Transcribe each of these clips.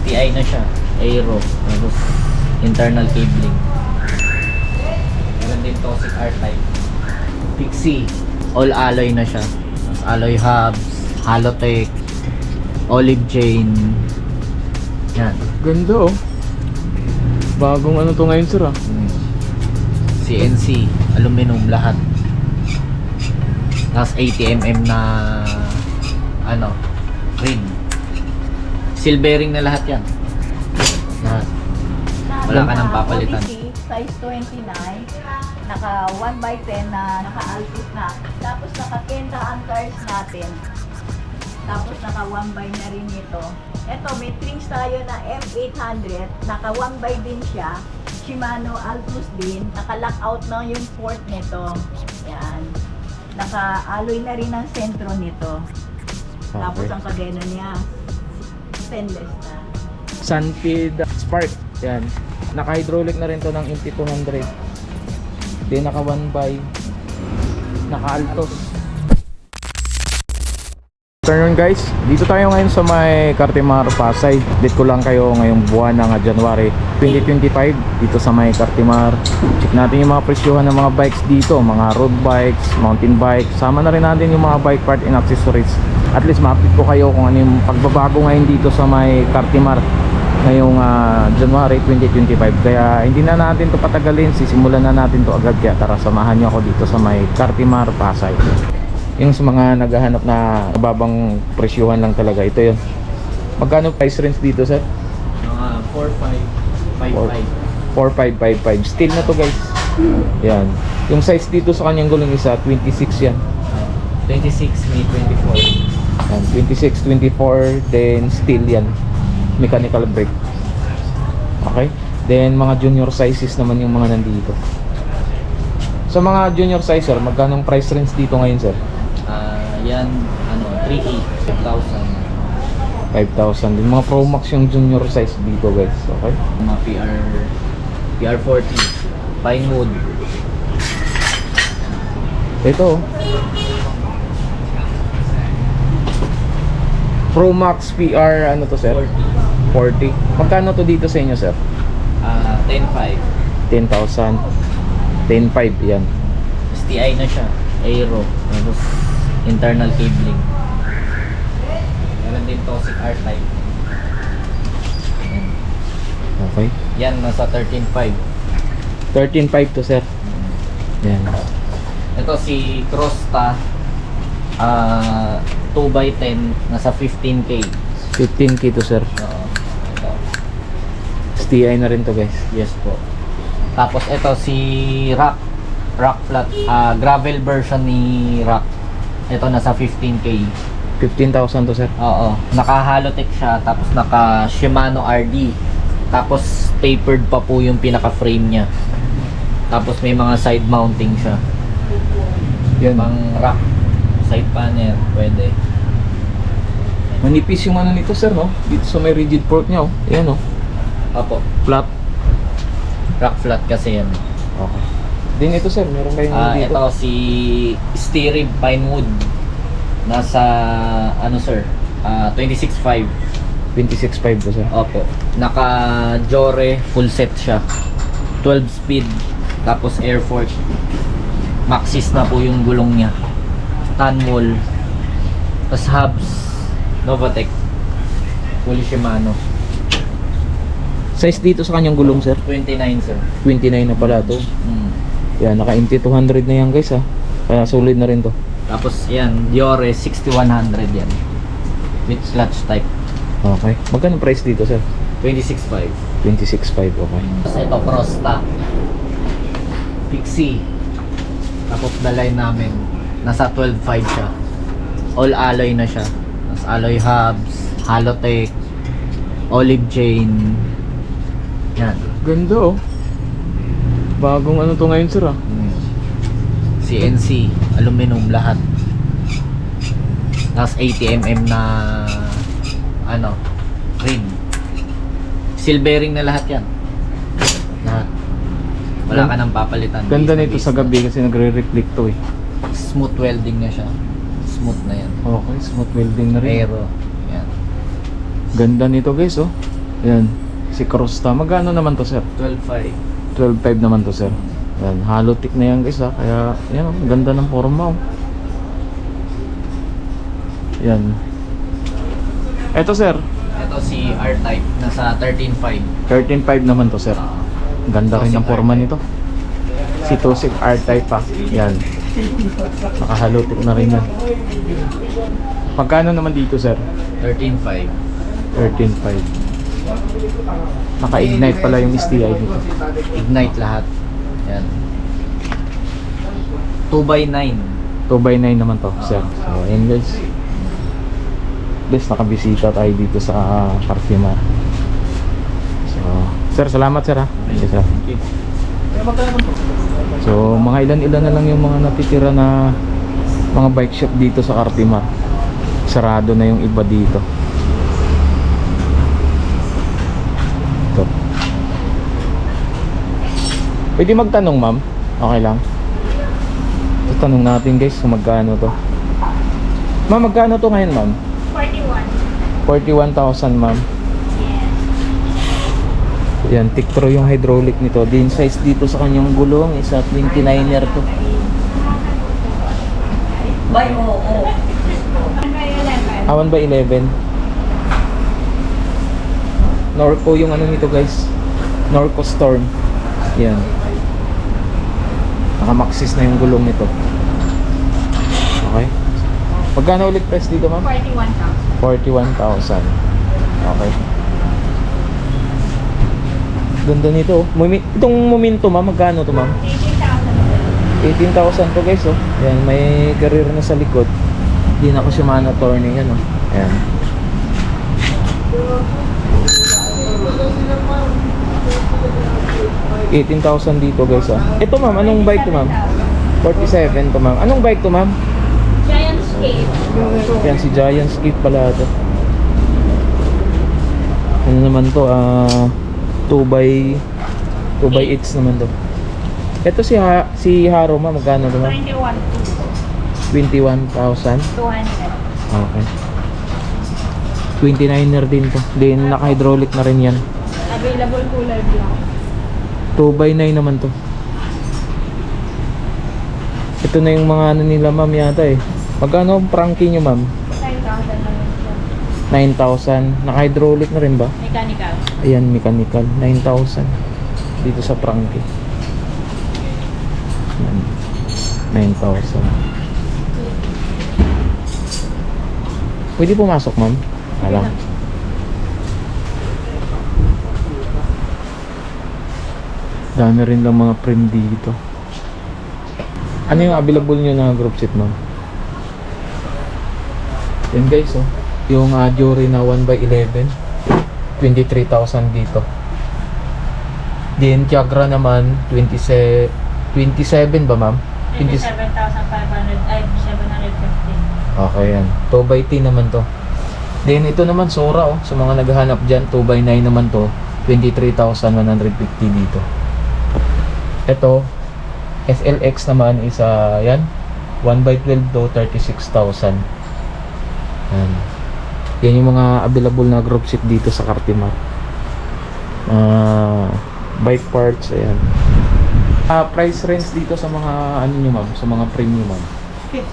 STI na siya. Aero. Tapos internal cabling. Meron din Toxic R-Type. Pixie. All alloy na siya. Tapos alloy hubs, Halotech, olive chain. Yan. Ganda oh. Bagong ano to ngayon sir ah. CNC, aluminum lahat. Tapos 80mm na ano, rim. Seal bearing na lahat yan. Lahat. Wala ka nang papalitan. OBC, size 29, naka 1x10 na naka-altus na. Tapos naka 10 anchors natin. Tapos naka 1x na rin ito. Ito, may strings tayo na M800, naka 1x din siya. Shimano Altus din, naka-lockout na yung port nito. Yan. Naka-alloy na rin ang sentro nito. Tapos ang kadena niya, stainless na. Sunfeed Spark. Yan. Naka-hydraulic na rin to ng MT200. Then naka 1x. Naka-altos. Afternoon guys, dito tayo ngayon sa may Cartimar, Pasay. Dito ko lang kayo ngayong buwan ng January 2025 dito sa may Cartimar. Check natin yung mga presyuhan ng mga bikes dito, mga road bikes, mountain bikes. Sama na rin natin yung mga bike part and accessories. At least ma-update ko kayo kung ano yung pagbabago ngayon dito sa may Cartimar ngayong January 2025. Kaya hindi na natin to patagalin, sisimulan na natin to agad. Kaya tara, samahan nyo ako dito sa may Cartimar, Pasay. Yung sa mga naghahanap na babang presyuhan lang talaga, ito yun. Magkano price range dito sir? Mga 4,555. 4,555. Steel na to guys. Yan. Yung size dito sa kanyang gulong isa, 26 yan. 26, may 24. Yan. 26, 24, then steel yan. Mechanical brake. Okay. Then mga junior sizes naman yung mga nandito. Sa mga junior size sir, magkano price range dito ngayon sir? Yan, ano, 3,800. 5,000. Yung mga Pro Max yung junior size dito guys. Okay. Mga PR40, Pinewood. Ito. Pro Max PR ano to sir? 40. Magkano to dito sa inyo sir? 10,500. 10,000. 10,500 yan. STI na siya. Aero. Tapos internal cabling. Meron din Toxic R-Type. Yan. Okay. Yan, nasa 13,500. 13,500 to sir. Yan. Ito si Crosta 2x10, nasa 15K. 15k to sir. Oo. Ito. STI na rin to guys. Yes po. Tapos ito si Rock Flat, gravel version ni Rock. Ito nasa 15K. 15,000 to sir. Oo. Naka-Halotech siya, tapos naka Shimano RD. Tapos tapered pa po yung pinaka-frame niya. Tapos may mga side mounting siya. Yan. Pang rack, side panel, pwede. Manipis yung ano nito sir no? Dito sa may rigid fork niya oh. Ayan oh. Opo. Flat. Rock flat kasi yan. Okay. Din ito sir, meron kayong dito. Ito si Steerib Pinewood. Nasa ano sir? 26,500. 26,500 to sir. Opo. Naka Jore full set siya. 12 speed. Tapos air fork. Maxis na po yung gulong niya. Tanmol. Tapos hubs. Novatec. Full Shimano. Size dito sa kanyang gulong sir? 29 sir. 29 na pala to. Yan, naka MT200 na yan guys ha. Kaya solid na rin to. Tapos yan, Diore 6100 yan. With clutch type. Okay. Magkano price dito sir? 26,500. 26,500. Okay. Tapos ito, Crosta. Pixie. Top of the line namin. Nasa 12,500 siya. All alloy na siya. Tapos alloy hubs, Halotech, olive chain. Yan. Ganda oh. Bagong ano to ngayon sir ah. CNC, aluminum lahat. Tapos 80mm na ano, rim. Seal bearing na lahat yan. Lahat. Wala ka nang papalitan. Ganda Base na nito base sa na. gabi kasi nagre-reflect to eh. Smooth welding na siya. Smooth na yan. Okay, smooth welding na rin. Aero. Yan. Ganda nito guys oh. Yan. Si Crusta. Magkano naman to, sir? 12.5. 12.5 naman to, sir. Yan. Halotic na yan, guys, ha. Kaya, yan, ang ganda ng forma, oh. Yan. Eto, sir. Ito si R-Type, nasa 13.5. 13.5 naman to, sir. Ganda rin ang forma nito. Si Tosik R-Type, pa. Yan. Nakahalotic na rin yan. Magkano naman dito, sir? 13.5. 13.5. Naka-ignite pala yung STI dito. Ignite lahat. Yan. 2x9. 2x9 naman to, sir. So, ayan, guys. Guys, nakabisita tayo dito sa Cartimar. So, sir, salamat, sir, ha. Thank you, sir. So, mga ilan-ilan na lang yung mga natitira na mga bike shop dito sa Cartimar. Sarado na yung iba dito. Ito. Pwede magtanong, ma'am? Okay lang. So, tanong natin, guys, kung magkano to. Ma'am, magkano to ngayon, ma'am? 41,000, ma'am. Yan, Tiktro yung hydraulic nito. Din size dito sa kanyang gulong is a 29er to. By oo. 1/11. Norco yung ano nito, guys. Norco Storm. Yan. Naka-maxis na yung gulong nito. Okay. Magkano ulit press dito, ma'am? 41,000. 41,000. Okay. Ganda nito. Itong Momento, ma'am, magkano to, ma'am? 18,000 to, guys, oh. Ayan, may career na sa likod. Hindi na ko Shimano turning yan, oh. Ayan. $18,000 dito, guys, ah. Ito, ma'am, anong bike to, ma'am? 47 to, ma'am. Anong bike to, ma'am? Giant Escape. Yan, si Giant Skip pala ito. Ano naman to? 2x8 naman to. Ito si Haro, ma, magkano to, ma'am? 21,000. 200. Okay. 29er din to. Then naka-hydraulic na rin yan. Available cooler black. 2x9 naman to. Ito na yung mga ano nila, ma'am, yata eh. Magkano ang prangking nyo, ma'am? 9,000 lang yun siya. 9,000. Naka-hydraulic na rin ba? Mechanical. Ayan, mechanical. 9,000. Dito sa prangking. 9,000. Pwede pumasok, ma'am? Alam. Dami rin lang mga frame dito. Ano yung available nyo na group seat, ma'am? Yan, guys, oh. Yung Jory na 1x11. 23,000 dito. Then Tiagra naman 27 ba, ma'am? 27,500 ay 750. Okay, yan. 2x10 naman to. Then ito naman Sora, oh. Sa mga naghahanap dyan, 2x9 naman to. 23,150 dito. Ito SLX naman is yan 1x12 to 36,000. Yan. Yan yung mga available na group seat dito sa Cartimar. Bike parts, ayan. Price range dito sa mga ano nyo, ma'am, sa mga premium, ma'am. 15,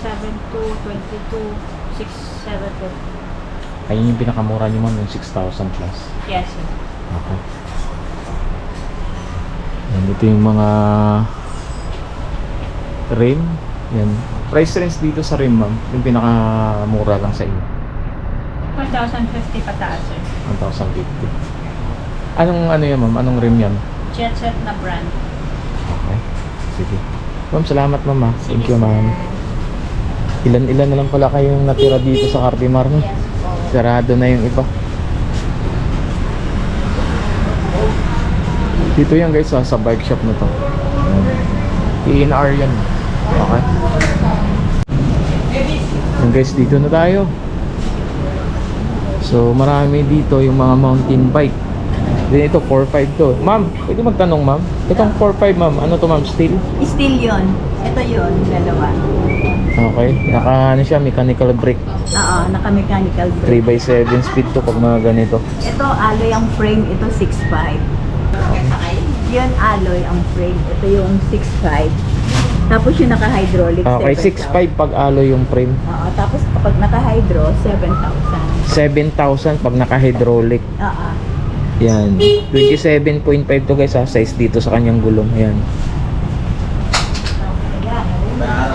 72, 22, 6, 7, 50. Ayun yung pinakamura nyo, ma'am, yung 6,000 plus. Yes, sir. Okay. Yan, ito yung mga rim. Yan. Price range dito sa rim, ma'am, yung pinakamura lang sa inyo. 1,050 pataas, sir. 1,050. Anong ano yan, ma'am? Anong rim yan? Jet set na brand. Okay. Sige. Ma'am, salamat, ma'am, ha. Thank you, ma'am. Ilan-ilan na lang pala kayong natira dito sa Cartimar, no? Yes, po. Sarado na yung iba. Dito yan, guys, sa bike shop na to. PNR yan. Okay. Yan, guys, dito na tayo. So marami dito yung mga mountain bike. Then ito 4.5 to. Ma'am, pwede magtanong ma'am. Itong 4.5 ma'am, ano to ma'am? Steel? Steel yun. Ito yun, dalawa. Okay. Naka ano siya, mechanical brake. Oo, naka-mechanical brake. 3x7 speed to pag mga ganito. Ito, alloy ang frame. Ito, 6.5. Yun, alloy ang frame. Ito yung 6.5. Tapos yung naka-hydraulic, Okay, 7,000. 6.5 pag alloy yung frame. Oo, tapos kapag naka-hydro, 7,000. 7,000 pag naka-hydraulic. Oo. Yan. 27.5 to guys ha, size dito sa kanyang gulong. Ayan.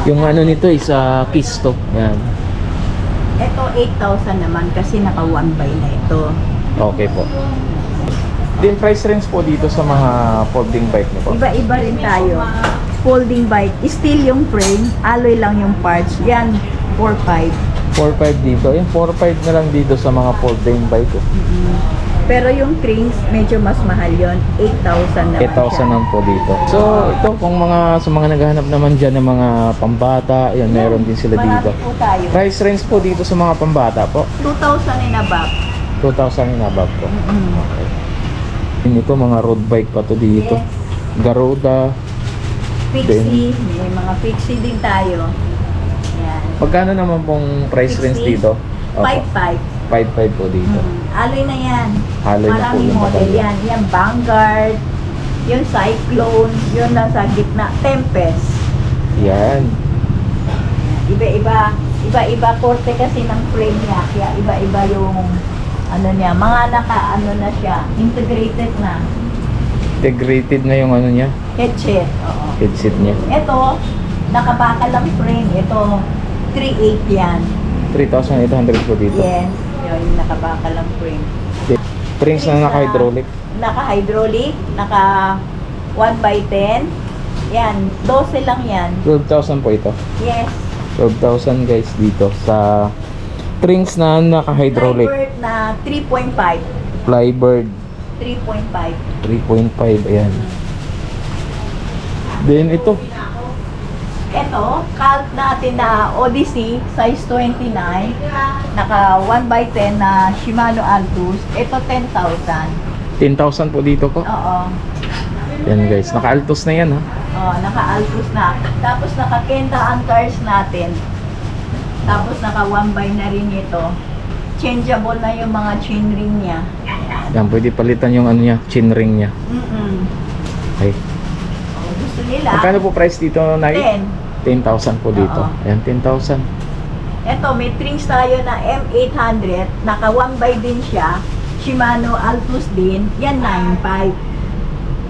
Yung ano nito is kiss to. Yan. Ito, 8,000 naman kasi naka 1x na ito. Okay po. Din price range po dito sa mga folding bike niyo po. Iba-iba rin tayo. Folding bike, steel yung frame, alloy lang yung parts. Yan, 4.5. 4.5 dito. Yan, 4.5 na lang dito sa mga folding bike. Oh. Pero yung rings, medyo mas mahal yon, 8,000 naman 8,000 naman po dito. So, ito kung sa mga naghahanap naman dyan ng mga pambata, yan, meron din sila dito. Marami po tayo. Price range po dito sa mga pambata po. 2,000 in above. 2,000 in above po. Mm-mm. Okay. Ito mga road bike pa to dito. Yes. Garuda. Fixie, may mga fixie din tayo. Yan. Magkano naman pong price range Fixie, dito? Opo. 5.5. 5.5 po dito. Alloy na yan. Alloy na po Maraming yung model model. yan. Yan, Vanguard, yung Cyclone, yun nasa gitna, Tempest. Yan. Iba-iba korte kasi ng frame niya. Kaya iba-iba yung ano niya. Mga ano na siya, integrated na. Integrated na yung ano niya, Headset. Oo. headset niya. Ito, nakabakal lang frame. Ito, 3.8 yan. 3,800 po dito. Yes. Yun, yung nakabakal lang frame. Springs na naka-hydraulic. Naka-hydraulic, naka 1x10. Yan, 12 lang yan. 12,000 po ito. Yes. 12,000 guys dito sa springs na naka-hydraulic. Flybird na 3.5. Flybird 3.5. 3.5. Ayan. Then ito. Ito, cult natin na Odyssey, size 29. Naka 1x10 na Shimano Altus. Ito, 10,000. 10,000 po dito po. Oo. Yan guys. Naka-altos na yan ha. Oh, naka-Altus na. Tapos naka-Kenta Antlers natin. Tapos naka 1x na rin ito. Changeable na yung mga chain ring niya. Yan. Pwede palitan yung ano niya. Chin ring niya. Okay. Oh, gusto nila. Magkano po price dito, Nay? 10,000 po dito. Oo. Ayan, 10,000. Ito, may trings tayo na M800. Naka 1x din siya. Shimano Altus din. Yan, 9.5.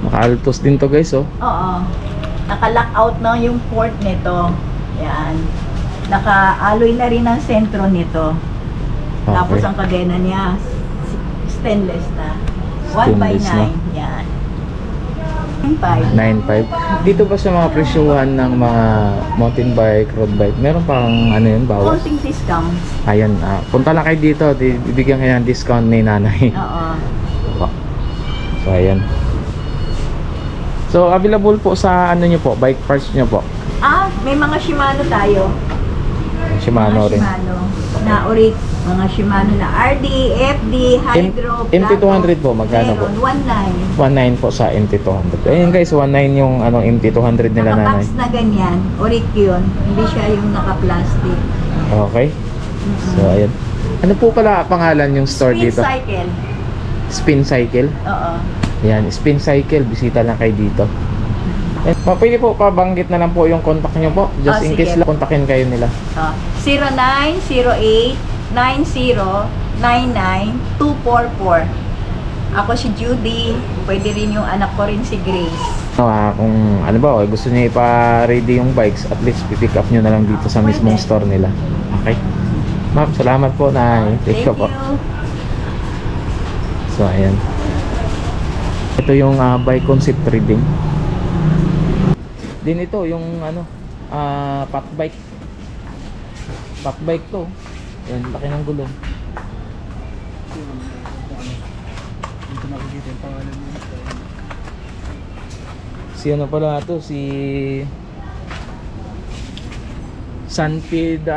Naka-altos din to guys, oh. Oo. Naka-lockout na yung port nito. Yan. Naka-alloy na rin ang sentro nito. Tapos ang kadena niya, stainless na. 1x9. na. Yan. 9.5. 9.5. Dito ba sa mga presyuhan ng mga mountain bike, road bike, meron pang ano yun, bawas? Konting discount. Ayan, punta lang kayo dito, bibigyan kayo ng discount ni nanay. Oo. Po. So, ayan. So, available po sa ano nyo po, bike parts nyo po. May mga Shimano tayo. Shimano Mga rin. Shimano na Oric. Mga Shimano na RD, FD, Hydro, MT200 po, magkano po? Meron, 1.9 1.9. po sa MT200. Ayun guys, 1.9 yung anong MT200 nila nanay. Naka-box na ganyan. Oric yun. Hindi siya yung naka-plastic. Okay. So, ayan. Ano po pala pangalan yung store Speed dito? cycle. Spin Cycle. Oo. Ayan, Spin Cycle. Bisita lang kayo dito. And, pwede po pabanggit na lang po yung contact nyo po. Just in Sige. case lang kontakin kayo nila. 0908-9099-244. Ako si Judy. Pwede rin yung anak ko rin si Grace. Kung ano ba, gusto niyo ipa-ready yung bikes, at least pipick up nyo na lang dito sa mismong Pwede. store nila. Okay. Ma'am, salamat po na. Thank you po. you. So, ayan. Ito yung bike concept reading. Din ito, yung ano, pat bike. Pat bike to. Ayan, laki ng gulong. Dito nakikita yung pangalan mo. Si ano pala to, si Sunfeed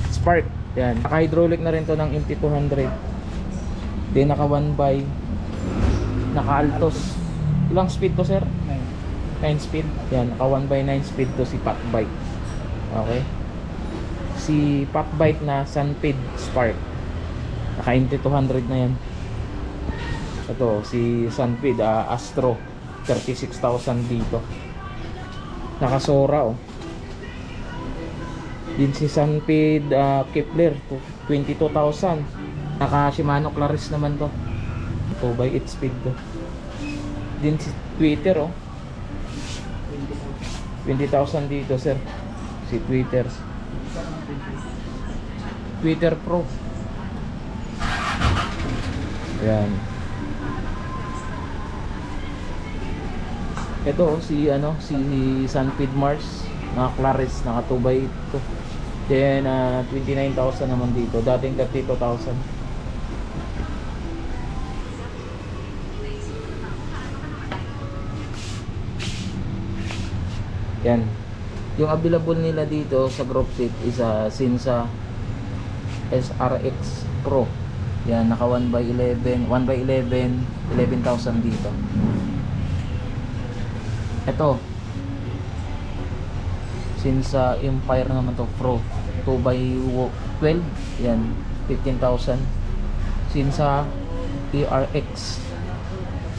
Spark. Yan, naka-hydraulic na rin to ng MT200. Then naka 1x. Naka-Altos. Ilang speed to, sir? 9. 9 speed. Yan, naka 1x9 speed to si Pat Bike. Okay. Si Pat Bike na Sunpid Spark. Naka MT200 na yan. Ito, si Sunpid Astro. 36,000 dito. Naka Sora, oh. Din si Sunpid Kepler, 22,000. Naka Shimano Claris naman to. 2x8 speed to. Din si Twitter, oh. 20,000 dito, sir. Si Twitter. Twitter Pro. Ayan. Ito, oh, si Sunpid Mars. Naka Claris, naka 2x8 to. Then 29,000 naman dito. Dating 32,000. Yan. Yung available nila dito sa group seat is Sinsa SRX Pro. Yan, naka 1x11, 1x11, 11,000 dito. Ito. Sinsa Empire naman to Pro, 2x12. Yan, 15,000. Sinsa ERX.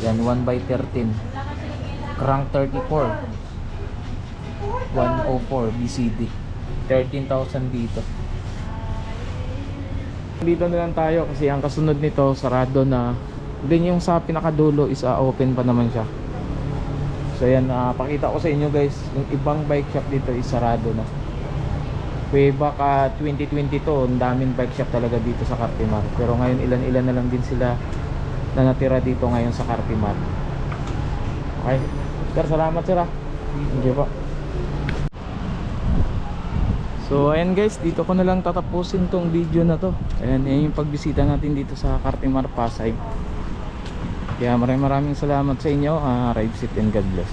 Yan, 1x13. Crank 34. 104 BCD, 13,000 dito. Dito na lang tayo kasi ang kasunod nito sarado na. Then yung sa pinakadulo is open pa naman siya. So yan, pakita ko sa inyo guys, yung ibang bike shop dito is sarado na. Way back 2022, ang daming bike shop talaga dito sa Cartimar. Pero ngayon ilan-ilan na lang din sila na natira dito ngayon sa Cartimar. Okay, sir, salamat sir. Thank you po. So ayan guys, dito ko na lang tatapusin tong video na to. Ayan, yan yung pagbisita natin dito sa Cartimar, Pasay. Kaya maraming salamat sa inyo. Ride safe and God bless.